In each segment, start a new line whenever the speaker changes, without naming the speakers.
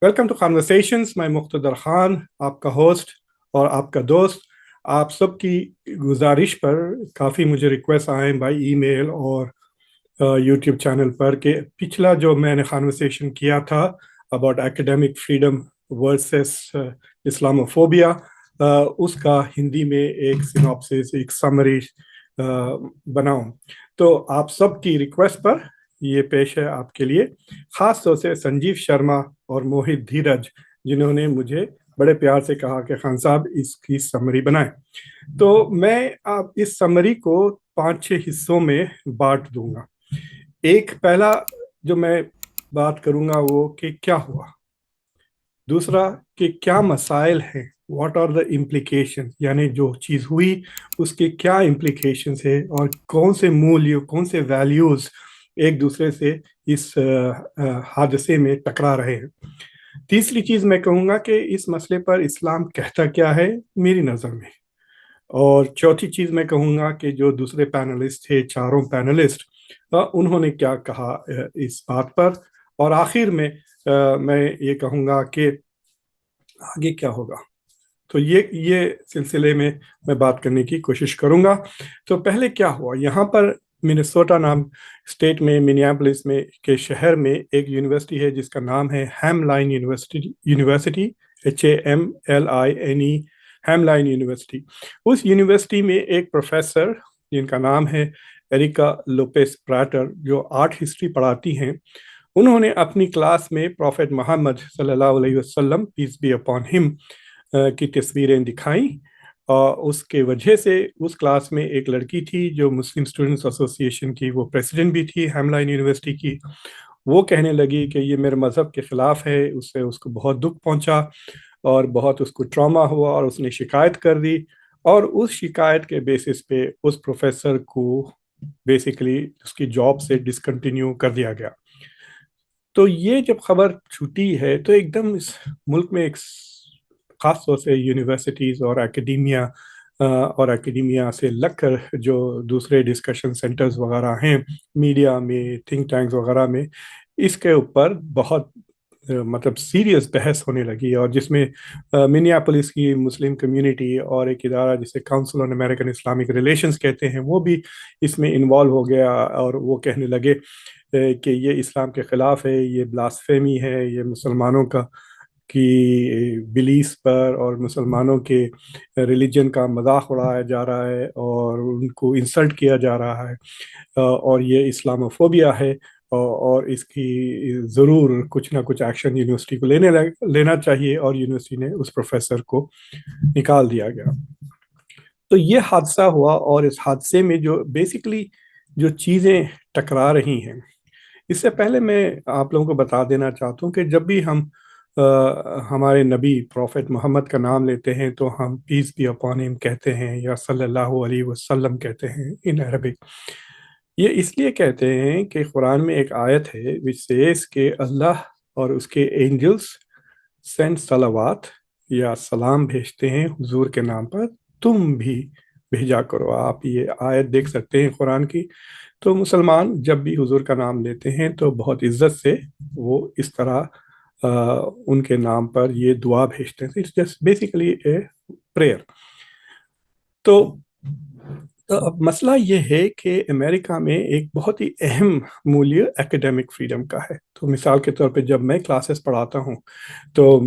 Welcome to Khanversations. میں مقتدر خان آپ کا ہوسٹ اور آپ کا دوست. آپ سب کی گزارش پر کافی مجھے ریکویسٹ آئے بائی ای میل اور یوٹیوب چینل پر کہ پچھلا جو میں نے Khanversation کیا تھا اباؤٹ ایکیڈیمک فریڈم ورسس اسلاموفوبیا، اس کا ہندی میں ایک سینopsis، ایک سمری بناؤں. تو آپ سب کی ریکویسٹ پر یہ پیش ہے آپ کے لیے، خاص طور سے سنجیو شرما اور موہت دھیرج، جنہوں نے مجھے بڑے پیار سے کہا کہ خان صاحب اس کی سمری بنائیں. تو میں آپ اس سمری کو 5-6 حصوں میں بانٹ دوں گا. ایک پہلا جو میں بات کروں گا وہ کہ کیا ہوا، دوسرا کہ کیا مسائل ہیں، واٹ آر دا امپلیکیشن، یعنی جو چیز ہوئی اس کے کیا امپلیکیشنز ہے اور کون سے مولیہ، کون سے ویلیوز ایک دوسرے سے اس حادثے میں ٹکرا رہے ہیں. تیسری چیز میں کہوں گا کہ اس مسئلے پر اسلام کہتا کیا ہے میری نظر میں. اور چوتھی چیز میں کہوں گا کہ جو دوسرے پینلسٹ تھے، چاروں پینلسٹ، انہوں نے کیا کہا اس بات پر. اور آخر میں میں یہ کہوں گا کہ آگے کیا ہوگا. تو یہ سلسلے میں بات کرنے کی کوشش کروں گا. تو پہلے کیا ہوا یہاں پر منیسوٹا نام اسٹیٹ میں، منیاپولس میں کے شہر میں ایک یونیورسٹی ہے جس کا نام ہے Hamline university HAMLINE، Hamline university. اس یونیورسٹی میں ایک پروفیسر جن کا نام ہے ایریکا لوپیز پراٹر، جو آرٹ ہسٹری پڑھاتی ہیں، انہوں نے اپنی کلاس میں پروفیٹ محمد صلی اللہ علیہ وسلم پیس بی اپون ہم کی تصویریں دکھائیں. اس کے وجہ سے اس کلاس میں ایک لڑکی تھی جو مسلم اسٹوڈنٹس ایسوسی ایشن کی وہ پریزیڈنٹ بھی تھی ہیم لائن یونیورسٹی کی. وہ کہنے لگی کہ یہ میرے مذہب کے خلاف ہے. اس سے اس کو بہت دکھ پہنچا اور بہت اس کو ٹراما ہوا اور اس نے شکایت کر دی. اور اس شکایت کے بیسس پہ اس پروفیسر کو بیسیکلی اس کی جاب سے ڈسکنٹینیو کر دیا گیا. تو یہ جب خبر چھوٹی ہے تو ایک دم اس ملک میں ایک خاص طور سے یونیورسٹیز اور اکیڈیمیا سے لگ کر جو دوسرے ڈسکشن سینٹرز وغیرہ ہیں، میڈیا میں، تھنک ٹینکس وغیرہ میں، اس کے اوپر بہت مطلب سیریس بحث ہونے لگی. اور جس میں منیاپولس کی مسلم کمیونٹی اور ایک ادارہ جسے کاؤنسل آن امریکن اسلامک ریلیشنز کہتے ہیں، وہ بھی اس میں انوالو ہو گیا. اور وہ کہنے لگے کہ یہ اسلام کے خلاف ہے، یہ بلاسفیمی ہے، یہ مسلمانوں کی بلیف پر اور مسلمانوں کے ریلیجن کا مذاق اڑایا جا رہا ہے اور ان کو انسلٹ کیا جا رہا ہے، اور یہ اسلاموفوبیا ہے. اور اس کی ضرور کچھ نہ کچھ ایکشن یونیورسٹی کو لینا چاہیے. اور یونیورسٹی نے اس پروفیسر کو نکال دیا گیا. تو یہ حادثہ ہوا. اور اس حادثے میں جو بیسیکلی جو چیزیں ٹکرا رہی ہیں، اس سے پہلے میں آپ لوگوں کو بتا دینا چاہتا ہوں کہ جب بھی ہم ہمارے نبی پروفیٹ محمد کا نام لیتے ہیں تو ہم پیس بی اپون ہم کہتے ہیں یا صلی اللہ علیہ وسلم کہتے ہیں ان عربک. یہ اس لیے کہتے ہیں کہ قرآن میں ایک آیت ہے which says کہ اللہ اور اس کے اینجلز سینڈ صلوات یا سلام بھیجتے ہیں حضور کے نام پر، تم بھی بھیجا کرو. آپ یہ آیت دیکھ سکتے ہیں قرآن کی. تو مسلمان جب بھی حضور کا نام لیتے ہیں تو بہت عزت سے وہ اس طرح ان کے نام پر یہ دعا بھیجتے ہیں. It's just basically a prayer. تو اب مسئلہ یہ ہے کہ امریکہ میں ایک بہت ہی اہم مولیہ ایکیڈیمک فریڈم کا ہے. تو مثال کے طور پہ جب میں کلاسز پڑھاتا ہوں تو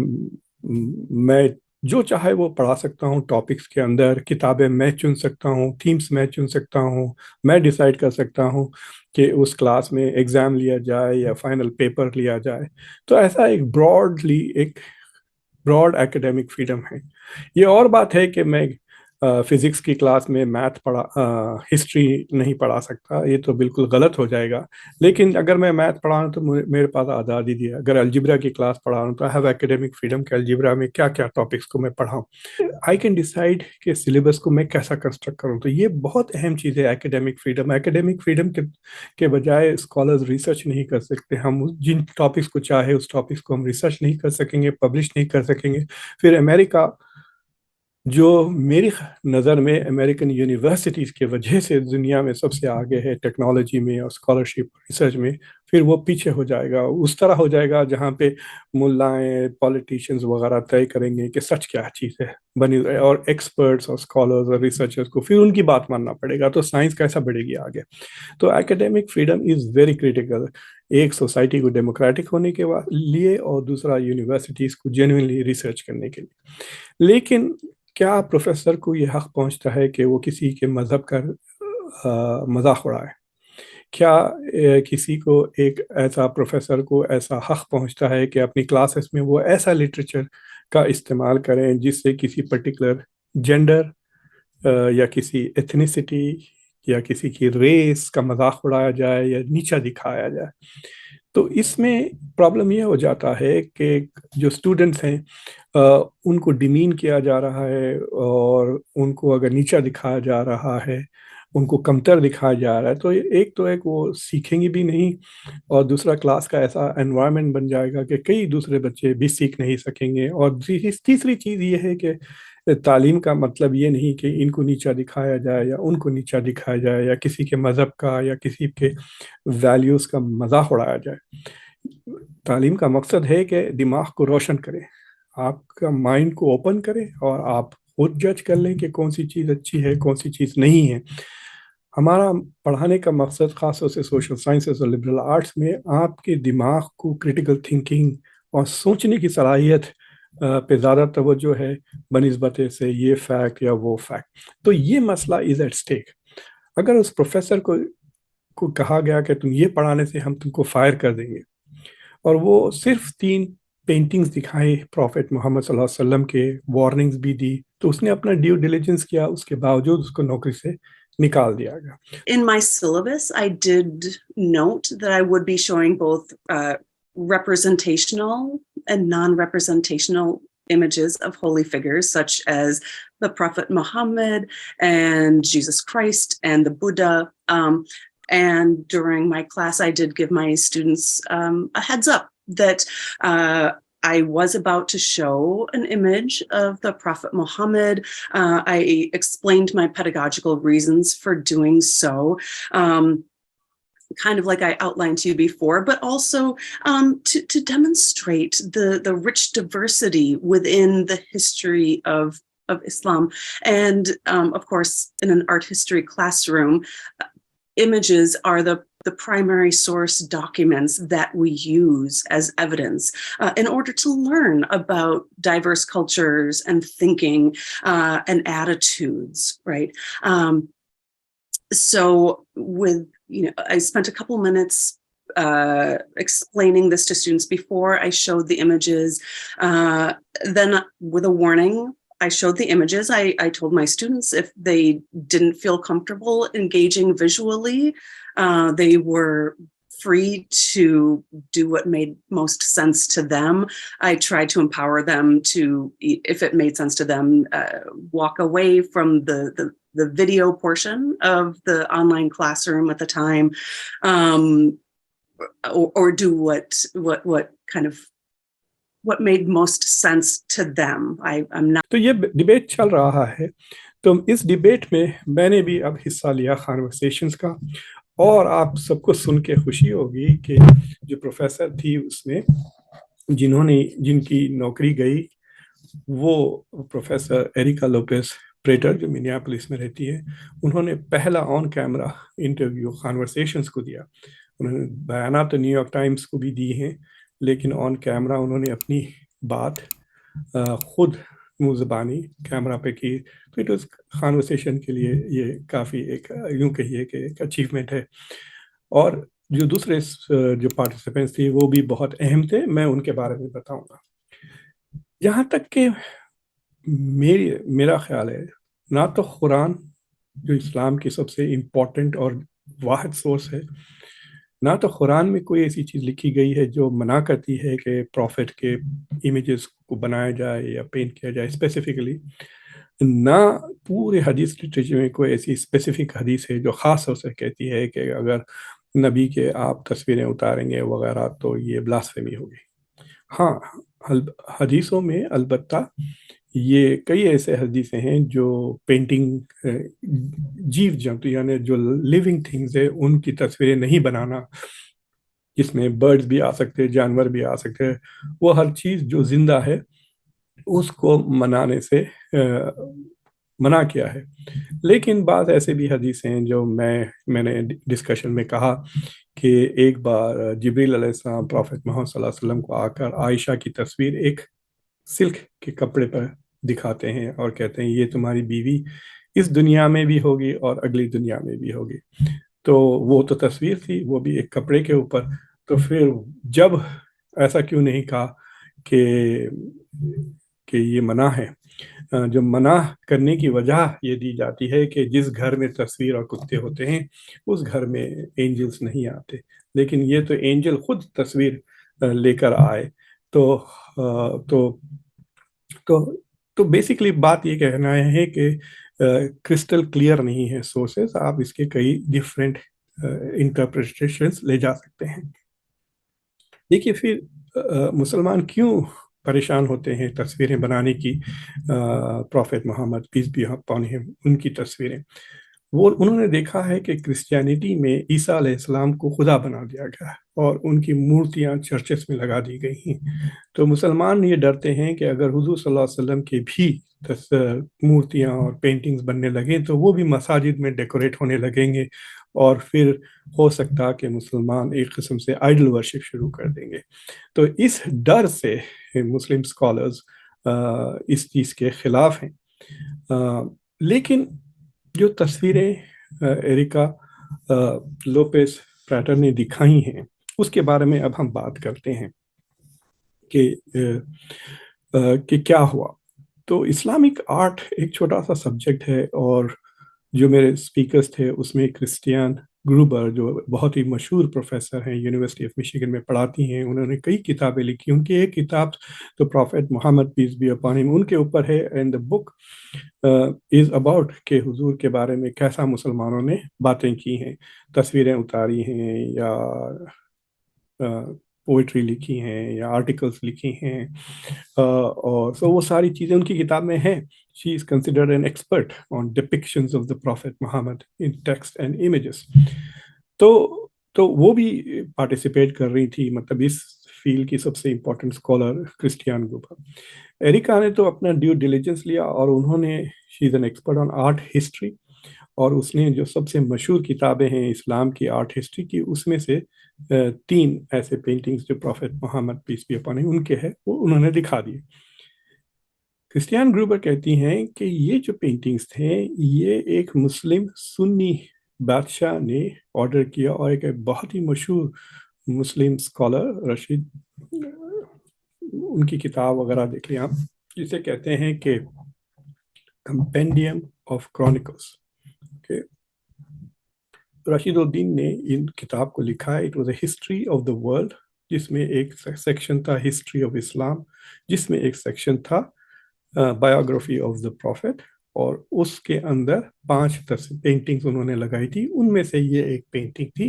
میں جو چاہے وہ پڑھا سکتا ہوں. ٹاپکس کے اندر کتابیں میں چن سکتا ہوں، تھیمس میں چن سکتا ہوں، میں ڈیسائیڈ کر سکتا ہوں کہ اس کلاس میں ایگزام لیا جائے یا فائنل پیپر لیا جائے. تو ایسا ایک براڈ ایکیڈیمک فریڈم ہے. یہ اور بات ہے کہ میں فزکس کی کلاس میں میتھ ہسٹری نہیں پڑھا سکتا، یہ تو بالکل غلط ہو جائے گا. لیکن اگر میں میتھ پڑھا ہوں تو میرے پاس آزادی دیا. اگر الجبرا کی کلاس پڑھا ہوں تو آئی ہیو ایکیڈیمک فریڈم کہ الجبرا میں کیا کیا ٹاپکس کو میں پڑھاؤں. آئی کین ڈیسائیڈ کہ سلیبس کو میں کیسا کنسٹرکٹ کروں. تو یہ بہت اہم چیز ہے ایکیڈیمک فریڈم. ایکیڈیمک فریڈم کے بجائے اسکالرز ریسرچ نہیں کر سکتے. ہم جن ٹاپکس کو چاہے اس ٹاپکس کو ہم ریسرچ نہیں کر سکیں گے، پبلش نہیں کر سکیں گے. پھر امریکہ جو میری نظر میں امریکن یونیورسٹیز کی وجہ سے دنیا میں سب سے آگے ہے ٹیکنالوجی میں اور اسکالرشپ ریسرچ میں، پھر وہ پیچھے ہو جائے گا، اس طرح ہو جائے گا جہاں پہ ملائیں پالیٹیشینز وغیرہ طے کریں گے کہ سچ کیا چیز ہے بنی، اور ایکسپرٹس اور اسکالرز اور ریسرچرز کو پھر ان کی بات ماننا پڑے گا، تو سائنس کیسا بڑھے گی آگے؟ تو ایکیڈیمک فریڈم از ویری کریٹیکل، ایک سوسائٹی کو ڈیموکریٹک ہونے کے لیے، اور دوسرا یونیورسٹیز کو جینوئنلی ریسرچ کرنے کے لیے۔ لیکن کیا پروفیسر کو یہ حق پہنچتا ہے کہ وہ کسی کے مذہب کا مذاق اڑائے؟ کیا کسی کو ایک ایسا پروفیسر کو ایسا حق پہنچتا ہے کہ اپنی کلاسز میں وہ ایسا لٹریچر کا استعمال کریں جس سے کسی پرٹیکولر جینڈر یا کسی ایتھنیسٹی یا کسی کی ریس کا مذاق اڑایا جائے یا نیچا دکھایا جائے؟ تو اس میں پرابلم یہ ہو جاتا ہے کہ جو اسٹوڈنٹس ہیں ان کو ڈیمین کیا جا رہا ہے، اور ان کو اگر نیچا دکھایا جا رہا ہے، ان کو کمتر دکھایا جا رہا ہے، تو ایک وہ سیکھیں گے بھی نہیں، اور دوسرا کلاس کا ایسا انوائرمنٹ بن جائے گا کہ کئی دوسرے بچے بھی سیکھ نہیں سکیں گے۔ اور تیسری چیز یہ ہے کہ تعلیم کا مطلب یہ نہیں کہ ان کو نیچا دکھایا جائے یا ان کو نیچا دکھایا جائے، یا کسی کے مذہب کا یا کسی کے ویلیوز کا مذاق اڑایا جائے۔ تعلیم کا مقصد ہے کہ دماغ کو روشن کرے، آپ کا مائنڈ کو اوپن کرے، اور آپ خود جج کر لیں کہ کون سی چیز اچھی ہے کون سی چیز نہیں ہے۔ ہمارا پڑھانے کا مقصد خاص طور سے سوشل سائنسز اور لبرل آرٹس میں آپ کے دماغ کو کریٹیکل تھنکنگ اور سوچنے کی صلاحیت پہ زیادہ توجہ ہے بنسبت سے یہ فیکٹ یا وہ فیکٹ۔ تو یہ مسئلہ از ایٹ اسٹیک۔ اگر اس پروفیسر کو کہا گیا کہ تم یہ پڑھانے سے ہم تم کو فائر کر دیں گے، اور وہ صرف 3 پینٹنگز دکھائے پروفیٹ محمد صلی اللہ علیہ وسلم کے، وارننگز بھی دی، تو اس نے اپنا ڈیو ڈیلیجنس کیا، اس کے باوجود اس کو نوکری سے نکال دیا گیا۔
In my syllabus, I did note that I would be showing both representational and non-representational images of holy figures, such as the Prophet Muhammad and Jesus Christ and the Buddha. And during my class, I did give my students a heads up that I was about to show an image of the Prophet Muhammad. I explained my pedagogical reasons for doing so, kind of like I outlined to you before, but also to demonstrate the rich diversity within the history of Islam. And of course, in an art history classroom, images are the primary source documents that we use as evidence in order to learn about diverse cultures and thinking and attitudes, right? So I spent a couple minutes explaining this to students before I showed the images. Then with a warning, I showed the images. I told my students if they didn't feel comfortable engaging visually, they were free to do what made most sense to them. I tried to empower them to, if it made sense to them, walk away from the video portion of the online classroom at the time, or do what kind of what made most sense to them. I'm not.
تو یہ debate چل رہا ہے، تو اس debate میں میں نے بھی اب حصہ لیا خانورسیشنز کا، اور آپ سب کو سن کے خوشی ہوگی کہ جو پروفیسر تھی اس میں جن کی نوکری گئی، وہ پروفیسر ایریکا لوپیز پریٹر جو منیاپولس میں رہتی ہے، انہوں نے پہلا آن کیمرہ انٹرویو خانورسیشنز کو دیا۔ انہوں نے بیانات تو نیو یارک ٹائمز کو بھی دی ہیں، لیکن آن کیمرہ انہوں نے اپنی بات خود منہ زبانی کیمرہ پہ کی۔ تو اٹ واز خانورسیشن کے لیے یہ کافی ایک یوں کہیے کہ ایک اچیومنٹ ہے۔ اور جو دوسرے جو پارٹیسپینٹس تھے وہ بھی بہت اہم تھے، میں ان کے بارے میں بتاؤں گا۔ جہاں تک کہ میرا خیال ہے، نہ تو قرآن جو اسلام کی سب سے امپورٹنٹ اور واحد سورس ہے، نہ تو قرآن میں کوئی ایسی چیز لکھی گئی ہے جو منع کرتی ہے کہ پروفٹ کے امیجز کو بنایا جائے یا پینٹ کیا جائے اسپیسیفکلی، نہ پورے حدیث لٹریچر میں کوئی ایسی اسپیسیفک حدیث ہے جو خاص طور سے کہتی ہے کہ اگر نبی کے آپ تصویریں اتاریں گے وغیرہ تو یہ بلاسفیمی ہوگی۔ ہاں، حدیثوں میں البتہ یہ کئی ایسے حدیثیں ہیں جو پینٹنگ جیو جنتو یعنی جو لیونگ تھنگز ہے ان کی تصویریں نہیں بنانا، جس میں برڈز بھی آ سکتے، جانور بھی آ سکتے، وہ ہر چیز جو زندہ ہے اس کو منانے سے منع کیا ہے. لیکن بعض ایسے بھی حدیث ہیں جو میں نے ڈسکشن میں کہا کہ ایک بار جبریل علیہ السلام پروفیٹ محمد صلی اللہ علیہ وسلم کو آ کر عائشہ کی تصویر ایک سلک کے کپڑے پر دکھاتے ہیں اور کہتے ہیں یہ تمہاری بیوی اس دنیا میں بھی ہوگی اور اگلی دنیا میں بھی ہوگی. تو وہ تو تصویر تھی، وہ بھی ایک کپڑے کے اوپر. تو پھر جب ایسا کیوں نہیں کہا کہ یہ منع ہے؟ جو منع کرنے کی وجہ یہ دی جاتی ہے کہ جس گھر میں تصویر اور کتے ہوتے ہیں اس گھر میں اینجلز نہیں آتے، لیکن یہ تو اینجل خود تصویر لے کر آئے. تو بیسیکلی بات یہ کہنا ہے کہ کرسٹل کلیئر نہیں ہے سورسز، آپ اس کے کئی ڈفرینٹ انٹرپریٹیشنز لے جا سکتے ہیں. دیکھیے پھر مسلمان کیوں پریشان ہوتے ہیں تصویریں بنانے کی. Prophet Muhammad peace be upon him ان کی تصویریں، انہوں نے دیکھا ہے کہ کرسچینٹی میں عیسیٰ علیہ السلام کو خدا بنا دیا گیا اور ان کی مورتیاں چرچز میں لگا دی گئی ہیں. تو مسلمان یہ ڈرتے ہیں کہ اگر حضور صلی اللہ علیہ وسلم کے بھی مورتیاں اور پینٹنگز بننے لگیں تو وہ بھی مساجد میں ڈیکوریٹ ہونے لگیں گے، اور پھر ہو سکتا کہ مسلمان ایک قسم سے آئیڈل ورشپ شروع کر دیں گے. تو اس ڈر سے مسلم اسکالرز اس چیز کے خلاف ہیں. لیکن جو تصویریں ایریکا لوپیز پریٹر نے دکھائی ہیں اس کے بارے میں اب ہم بات کرتے ہیں کہ کیا ہوا. تو اسلامک آرٹ ایک چھوٹا سا سبجیکٹ ہے، اور جو میرے اسپیکرز تھے اس میں کرسٹیان گروبر جو بہت ہی مشہور پروفیسر ہیں، یونیورسٹی آف میشیگن میں پڑھاتی ہیں، انہوں نے کئی کتابیں لکھی. ان کی ایک کتاب تو Prophet Muhammad peace be upon him ان کے اوپر ہے، and the book is about کہ حضور کے بارے میں کیسا مسلمانوں نے باتیں کی ہیں، تصویریں اتاری ہیں یا پوئٹری لکھی ہیں یا آرٹیکلس لکھی ہیں، اور سو وہ ساری چیزیں ان کی کتاب میں ہیں. She is considered an expert on depictions of the Prophet Muhammad in text and images. تو وہ بھی پارٹیسپیٹ کر رہی تھی، مطلب اس فیلڈ کی سب سے important scholar Christiane Gruber. Erika نے تو اپنا ڈیو ڈیلیجنس لیا اور انہوں نے she is an expert on art history, اور اس نے جو سب سے مشہور کتابیں ہیں اسلام کی آرٹ ہسٹری کی، اس میں سے 3 ایسے پینٹنگز جو Prophet Muhammad peace be upon him ان کے ہے وہ انہوں نے دکھا دیے. کرسٹیان گروبر کہتی ہیں کہ یہ جو پینٹنگز تھے یہ ایک مسلم سنی بادشاہ نے آرڈر کیا، اور ایک بہت ہی مشہور مسلم اسکالر رشید، ان کی کتاب وغیرہ دیکھ لیں آپ، جسے کہتے ہیں کہ کمپینڈیم آف کرونیکلز. رشید الدین نے ان کتاب کو لکھا ہے. It was a history of the world, جس میں ایک سیکشن تھا ہسٹری آف اسلام، جس میں ایک سیکشن تھا بایوگرافی آف دا پروفیٹ، اور اس کے اندر 5 پینٹنگز انہوں نے لگائی تھی. ان میں سے یہ ایک پینٹنگ تھی،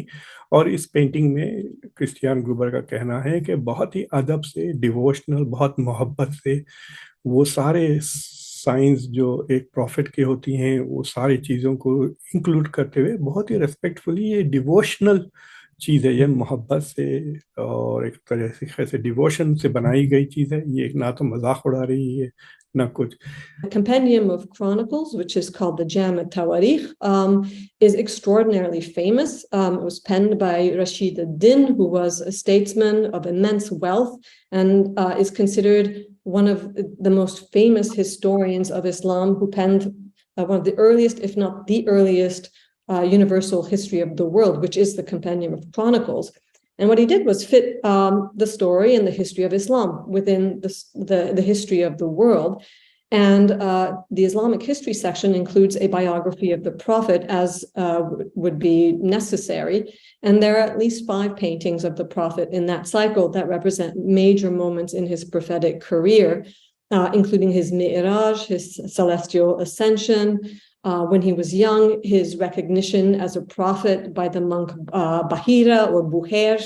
اور اس پینٹنگ میں کرسٹیان گروبر کا کہنا ہے کہ بہت ہی ادب سے، ڈیووشنل، بہت محبت سے وہ سارے سائنس جو ایک پروفٹ کے ہوتی ہیں وہ ساری چیزوں کو انکلوڈ کرتے ہوئے بہت ہی ریسپیکٹفلی، یہ ڈیووشنل چیز ہے، یہ محبت سے اور ایک طرح سے ڈیووشن سے بنائی گئی چیز ہے. یہ نہ تو مذاق اڑا رہی ہے نہ کچھ.
The Compendium of Chronicles, which is called the Jam al-Tawarikh, is extraordinarily famous. It was penned by Rashid ad-Din, who was a statesman of immense wealth and is considered one of the most famous historians of Islam, who penned one of the earliest, if not the earliest, universal history of the world, which is the Compendium of Chronicles. And what he did was fit the story and the history of Islam within the history of the world. And the Islamic history section includes a biography of the Prophet, as would be necessary. And there are at least 5 paintings of the Prophet in that cycle that represent major moments in his prophetic career, including his Mi'raj, his celestial ascension, when he was young, his recognition as a prophet by the monk Bahira or Buher,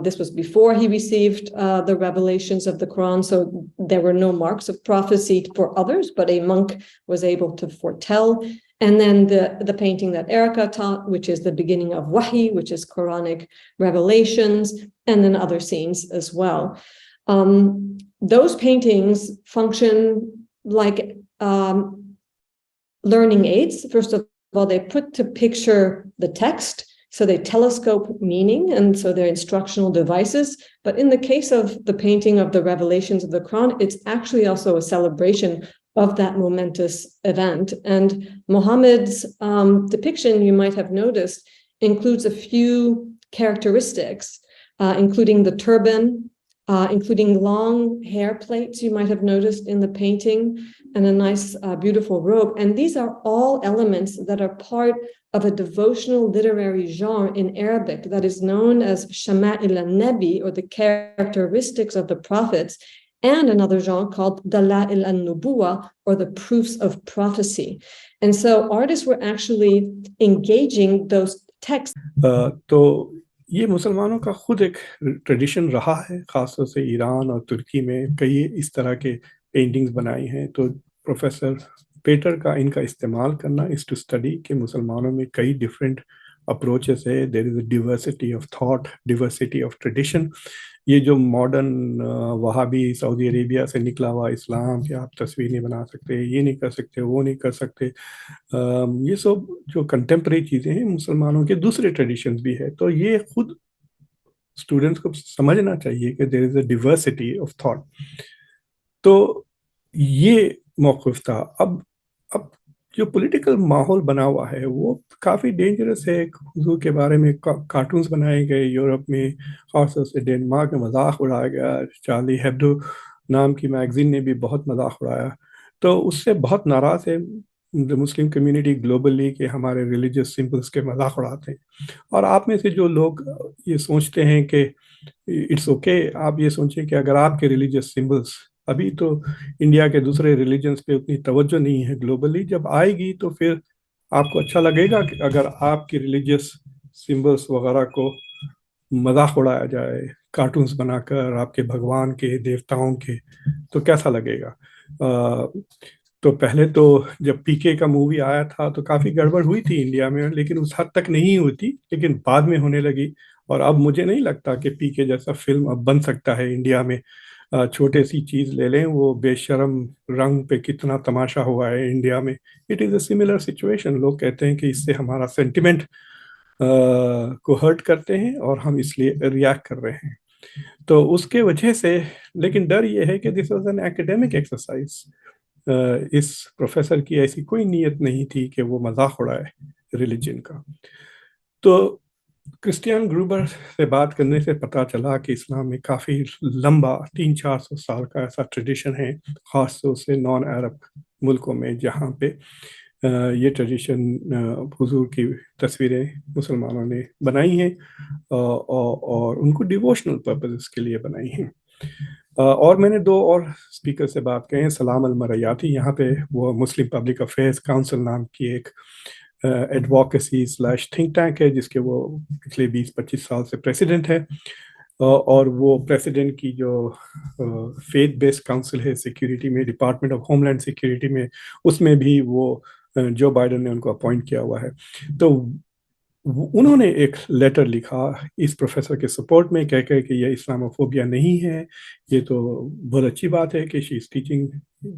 This was before he received the revelations of the Quran, so there were no marks of prophecy for others, but a monk was able to foretell. And then the painting that Erika taught, which is the beginning of Wahi, which is Quranic revelations, and then other scenes as well. Those paintings function like learning aids. First of all, they put to picture the text, so they telescope meaning, and so they're instructional devices. But in the case of the painting of the revelations of the Quran, it's actually also a celebration of that momentous event. And Muhammad's depiction, you might have noticed, includes a few characteristics, including the turban, including long hair plates, you might have noticed in the painting, and a nice, beautiful robe. And these are all elements that are part of a devotional literary genre in Arabic that is known as Shama'il al-Nabi, or the characteristics of the prophets, and another genre called Dala'il al-Nubuwa, or the proofs of prophecy. And so artists were actually engaging those texts.
تو یہ مسلمانوں کا خود ایک tradition رہا ہے، خاص طور سے ایران اور ترکی میں کئی اس طرح کے پینٹنگز بنائی ہیں. تو پروفیسر پیٹر کا ان کا استعمال کرنا اس ٹو اسٹڈی کہ مسلمانوں میں کئی ڈفرینٹ اپروچز ہے. There is a diversity of thought, diversity of tradition. یہ جو ماڈرن وہابی سعودی عربیہ سے نکلا ہوا اسلام کہ آپ تصویر نہیں بنا سکتے، یہ نہیں کر سکتے، وہ نہیں کر سکتے، یہ سب جو کنٹمپریری چیزیں ہیں مسلمانوں کے دوسرے ٹریڈیشنز بھی ہے. تو یہ خود اسٹوڈنٹس کو سمجھنا چاہیے کہ دیر is a diversity of thought. تو یہ موقف تھا. اب جو پولیٹیکل ماحول بنا ہوا ہے وہ کافی ڈینجرس ہے. حضور کے بارے میں کارٹونز بنائے گئے یورپ میں، خاص طور سے ڈینمارک میں مذاق اڑایا گیا. چارلی ہیبڈو نام کی میگزین نے بھی بہت مذاق اڑایا. تو اس سے بہت ناراض ہے مسلم کمیونٹی گلوبلی کہ ہمارے ریلیجیس سمبلس کے مذاق اڑاتے ہیں. اور آپ میں سے جو لوگ یہ سوچتے ہیں کہ اٹس اوکے، آپ یہ سوچیں کہ اگر آپ کے ریلیجیس سمبلس، ابھی تو انڈیا کے دوسرے ریلیجنس پہ اتنی توجہ نہیں ہے گلوبلی، جب آئے گی تو پھر آپ کو اچھا لگے گا کہ اگر آپ کی ریلیجیس سمبلس وغیرہ کو مذاق اڑایا جائے کارٹونز بنا کر آپ کے بھگوان کے، دیوتاؤں کے، تو کیسا لگے گا؟ تو پہلے تو جب پی کے کا مووی آیا تھا تو کافی گڑبڑ ہوئی تھی انڈیا میں، لیکن اس حد تک نہیں ہوتی، لیکن بعد میں ہونے لگی. اور اب مجھے نہیں لگتا کہ پی کے جیسا فلم اب بن سکتا ہے انڈیا میں. چھوٹے سی چیز لے لیں، وہ بے شرم رنگ پہ کتنا تماشا ہوا ہے انڈیا میں. It is a similar situation. لوگ کہتے ہیں کہ اس سے ہمارا سینٹیمنٹ کو ہرٹ کرتے ہیں اور ہم اس لیے ریاکٹ کر رہے ہیں. تو اس کے وجہ سے، لیکن ڈر یہ ہے کہ this was an academic exercise. اس پروفیسر کی ایسی کوئی نیت نہیں تھی کہ وہ مذاق اڑائے ریلیجن کا. تو کرسٹیان گروبر سے بات کرنے سے پتہ چلا کہ اسلام میں کافی لمبا 300-400 سال کا ایسا ٹریڈیشن ہے، خاص طور سے نان عرب ملکوں میں، جہاں پہ یہ ٹریڈیشن حضور کی تصویریں مسلمانوں نے بنائی ہیں اور ان کو ڈیووشنل پرپزز کے لیے بنائی ہیں. اور میں نے 2 اور اسپیکر سے بات کی ہیں. سلام المریاتی، یہاں پہ وہ مسلم پبلک افیئرس کاؤنسل نام کی ایک ایڈوکیسی/تھنک ٹینک ہے جس کے وہ پچھلے 20-25 سال سے پریسیڈنٹ ہے. اور وہ پریسیڈنٹ کی جو فیتھ بیسڈ کاؤنسل ہے سیکیورٹی میں، department of homeland security میں، اس میں بھی وہ جو بائیڈن نے ان کو اپوائنٹ کیا ہوا ہے. تو انہوں نے ایک لیٹر لکھا اس پروفیسر کے سپورٹ میں، کہہ کہ یہ اسلاموفوبیا نہیں ہے. یہ تو بہت اچھی بات ہے کہ she is teaching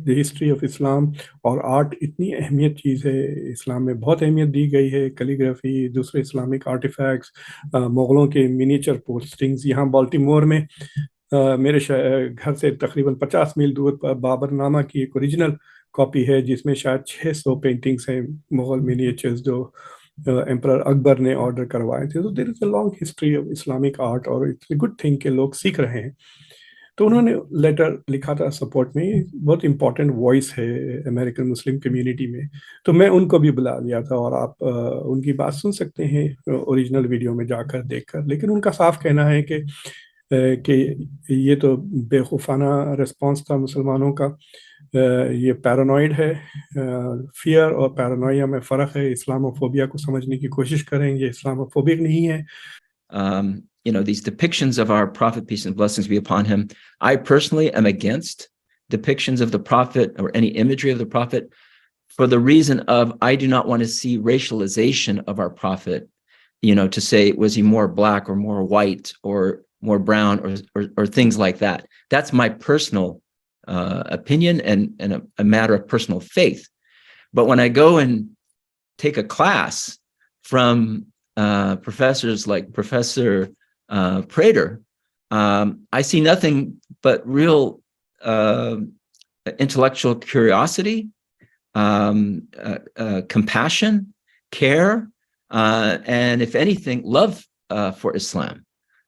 the history of Islam. اور آرٹ اتنی اہمیت چیز ہے، اسلام میں بہت اہمیت دی گئی ہے. کیلیگرافی، دوسرے اسلامک آرٹیفیکٹس، مغلوں کے منیچر پوسٹنگز. یہاں بالٹیمور میں میرے گھر سے تقریباً 50 میل دور پر بابر نامہ کی ایک اوریجنل کاپی ہے جس میں شاید 600 پینٹنگز ہیں مغل منیچرز جو ایمپرر اکبر نے آرڈر کروائے تھے. تو there is a long history of Islamic art اور اٹس اے گڈ تھنگ کہ لوگ سیکھ رہے ہیں. تو انہوں نے لیٹر لکھا تھا سپورٹ میں. بہت امپورٹنٹ وائس ہے امریکن مسلم کمیونٹی میں. تو میں ان کو بھی بلا لیا تھا اور آپ ان کی بات سن سکتے ہیں اوریجنل ویڈیو میں جا کر دیکھ کر. لیکن ان کا صاف کہنا ہے کہ یہ تو بے خوفانہ رسپانس تھا مسلمانوں کا. یہ پیرانوئڈ ہے. فیئر اور پیرانویا میں فرق ہے. اسلاموفوبیا کو سمجھنے کی کوشش کریں، یہ اسلاموفوبک نہیں ہے.
these depictions of our Prophet, peace and blessings be upon him. I personally am against depictions of the Prophet or any imagery of the Prophet for the reason of I do not want to see racialization of our Prophet, to say, was he more black or more white or more brown or things like that. That's my personal opinion and a matter of personal faith. But when I go and take a class from professors like Professor Prater, I see nothing but real intellectual curiosity, compassion, care, and if anything, love for Islam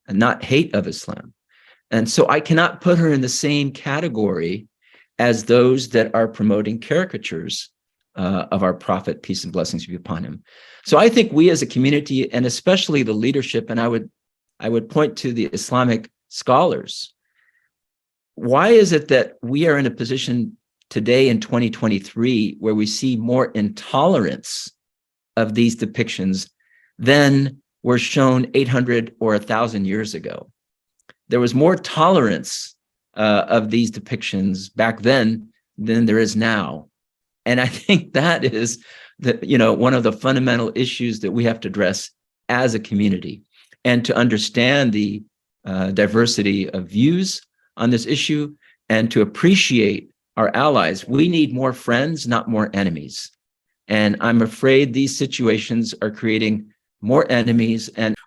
and not hate of Islam. And so I cannot put her in the same category as those that are promoting caricatures of our Prophet, peace and blessings be upon him. So I think we as a community, and especially the leadership, and I would point to the Islamic scholars, why is it that we are in a position today in 2023 where we see more intolerance of these depictions than were shown 800 or 1,000 years ago? There was more tolerance of these depictions back then than there is now. And I think that is one of the fundamental issues that we have to address as a community, and to understand the diversity of views on this issue and to appreciate our allies. We need more friends, not more enemies. And I'm afraid these situations are creating more enemies. And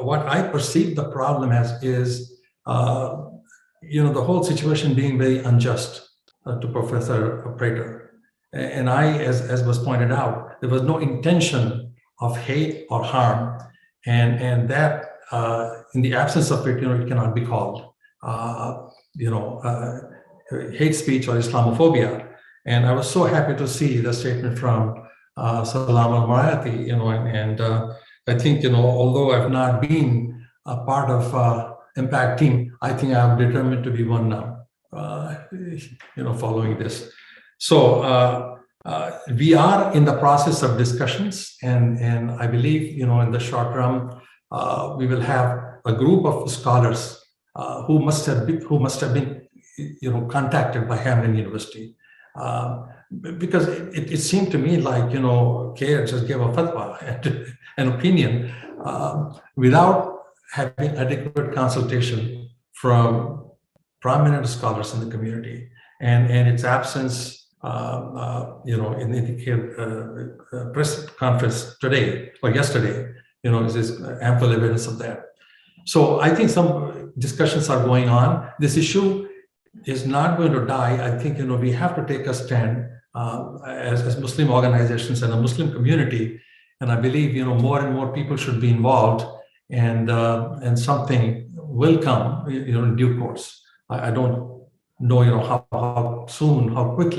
What I perceive the problem as is, the whole situation being very unjust to Professor Prater. And as was pointed out, there was no intention of hate or harm, and that in the absence of it, it cannot be called, hate speech or Islamophobia. And I was so happy to see the statement from Salam al-Marati, and I think, although I've not been a part of Impact team, I think I'm determined to be one now, following this. So we are in the process of discussions, and I believe, in the short run, we will have a group of scholars who must have been contacted by Hamline University, because it seemed to me like, CARE just gave a fatwa, an opinion, without having adequate consultation from prominent scholars in the community, and its absence, in the press conference today or yesterday, is ample evidence of that. So I think some discussions are going on. This issue is not going to die. I think, we have to take a stand as Muslim organizations and a Muslim community. And I believe, more and more people should be involved, and something will come, in due course. I don't know, how soon, how quickly.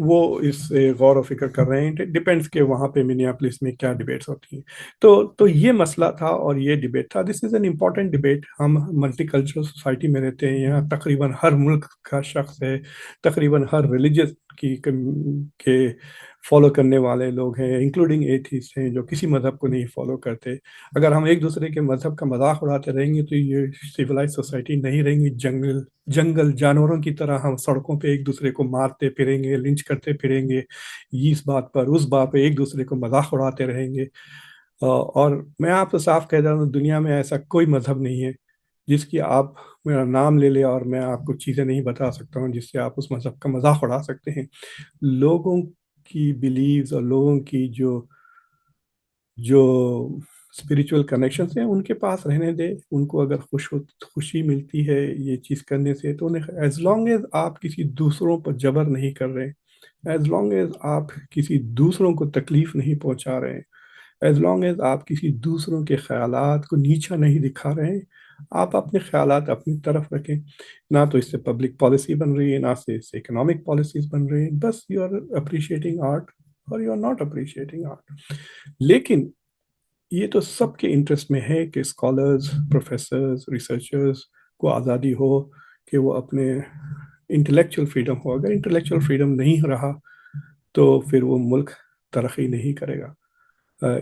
وہ اس سے غور و فکر کر رہے ہیں. Depends کہ وہاں پہ منیاپولس میں کیا ڈبیٹس ہوتی ہیں. تو یہ مسئلہ تھا اور یہ ڈبیٹ تھا. دس از این امپورٹنٹ ڈبیٹ. ہم ملٹی کلچرل سوسائٹی میں رہتے ہیں. یہاں تقریباً ہر ملک کا شخص ہے, تقریباً ہر ریلیجس کے فالو کرنے والے لوگ ہیں, انکلوڈنگ ایتھیسٹ ہیں جو کسی مذہب کو نہیں فالو کرتے. اگر ہم ایک دوسرے کے مذہب کا مذاق اڑاتے رہیں گے تو یہ سویلائز سوسائٹی نہیں رہیں گی. جنگل جانوروں کی طرح ہم سڑکوں پہ ایک دوسرے کو مارتے پھریں گے, لنچ کرتے پھریں گے, اس بات پر اس بات پہ ایک دوسرے کو مذاق اڑاتے رہیں گے. اور میں آپ کو صاف کہہ رہا ہوں, دنیا میں ایسا کوئی مذہب نہیں ہے جس کی آپ میرا نام لے لیں اور میں آپ کو چیزیں نہیں بتا سکتا ہوں جس سے آپ اس مذہب کا مذاق اڑا سکتے ہیں. لوگوں کی بلیوز اور لوگوں کی جو اسپریچول کنیکشنس ہیں ان کے پاس رہنے دے. ان کو اگر خوشی ملتی ہے یہ چیز کرنے سے تو انہیں, ایز لانگ ایز آپ کسی دوسروں پر جبر نہیں کر رہے, ایز لانگ ایز آپ کسی دوسروں کو تکلیف نہیں پہنچا رہے ہیں, ایز لانگ ایز آپ کسی دوسروں کے خیالات کو نیچا نہیں دکھا رہے ہیں, آپ اپنے خیالات اپنی طرف رکھیں. نہ تو اس سے پبلک پالیسی بن رہی ہے, نہ سے اس سے اکنامک پالیسیز بن رہی ہیں. بس یو آر اپریشیٹنگ آرٹ اور you are not appreciating art. لیکن یہ تو سب کے انٹرسٹ میں ہے کہ اسکالرز, پروفیسرز, ریسرچرز کو آزادی ہو کہ وہ اپنے انٹلیکچوئل فریڈم ہو. اگر انٹلیکچوئل فریڈم نہیں رہا تو پھر وہ ملک ترقی نہیں کرے گا.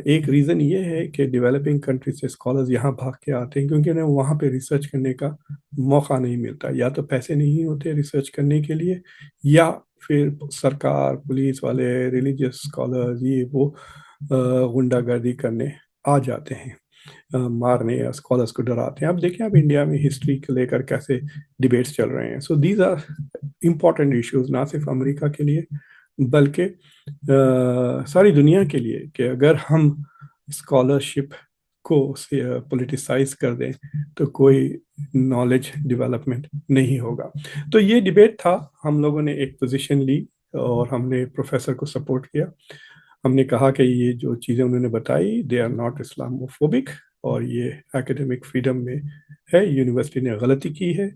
ایک ریزن یہ ہے کہ ڈیولپنگ کنٹریز سے اسکالرز یہاں بھاگ کے آتے ہیں کیونکہ انہیں وہاں پہ ریسرچ کرنے کا موقع نہیں ملتا. یا تو پیسے نہیں ہوتے ریسرچ کرنے کے لیے, یا پھر سرکار, پولیس والے, ریلیجیس اسکالرز یہ وہ غنڈہ گردی کرنے آ جاتے ہیں, مارنے یا اسکالرس کو ڈراتے ہیں. اب دیکھیں اب انڈیا میں ہسٹری کو لے کر کیسے ڈیبیٹس چل رہے ہیں. So these are important issues, نہ صرف امریکہ کے لیے بلکہ ساری دنیا کے لیے, کہ اگر ہم اسکالرشپ کو پولیٹیسائز کر دیں تو کوئی نالج ڈیولپمنٹ نہیں ہوگا. تو یہ ڈیبیٹ تھا. ہم لوگوں نے ایک پوزیشن لی اور ہم نے پروفیسر کو سپورٹ کیا. ہم نے کہا کہ یہ جو چیزیں انہوں نے بتائی دے آر ناٹ اسلاموفوبک, اور یہ ایکیڈمک فریڈم میں ہے. یونیورسٹی نے غلطی کی ہے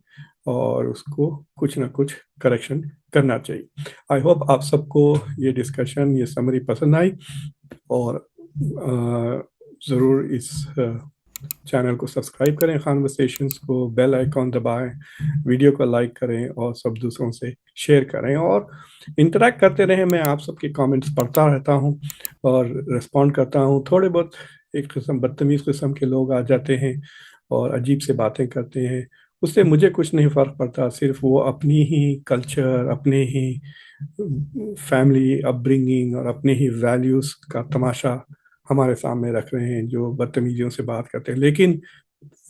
اور اس کو کچھ نہ کچھ کریکشن کرنا چاہیے. آئی ہوپ آپ سب کو یہ ڈسکشن, یہ سمری پسند آئی, اور ضرور اس چینل کو سبسکرائب کریں, خانورسیشنز کو, بیل آئیکن دبائیں, ویڈیو کو لائک کریں اور سب دوسروں سے شیئر کریں اور انٹریکٹ کرتے رہیں. میں آپ سب کے کامنٹس پڑھتا رہتا ہوں اور رسپونڈ کرتا ہوں. تھوڑے بہت ایک قسم بدتمیز قسم کے لوگ آ جاتے ہیں اور عجیب سے باتیں کرتے ہیں, اس سے مجھے کچھ نہیں فرق پڑتا. صرف وہ اپنی ہی کلچر, اپنے ہی فیملی اپ برنگنگ اور اپنے ہی ویلیوز کا تماشا ہمارے سامنے رکھ رہے ہیں جو بدتمیزیوں سے بات کرتے ہیں. لیکن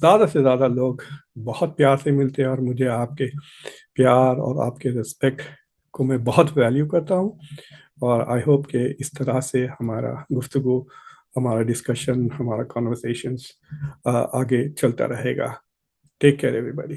زیادہ سے زیادہ لوگ بہت پیار سے ملتے ہیں اور مجھے آپ کے پیار اور آپ کے رسپیکٹ کو میں بہت ویلیو کرتا ہوں. اور آئی ہوپ کہ اس طرح سے ہمارا گفتگو, ہمارا ڈسکشن, ہمارا کانورسیشنز آگے چلتا رہے گا. ٹیک کیئر ایوری باڈی.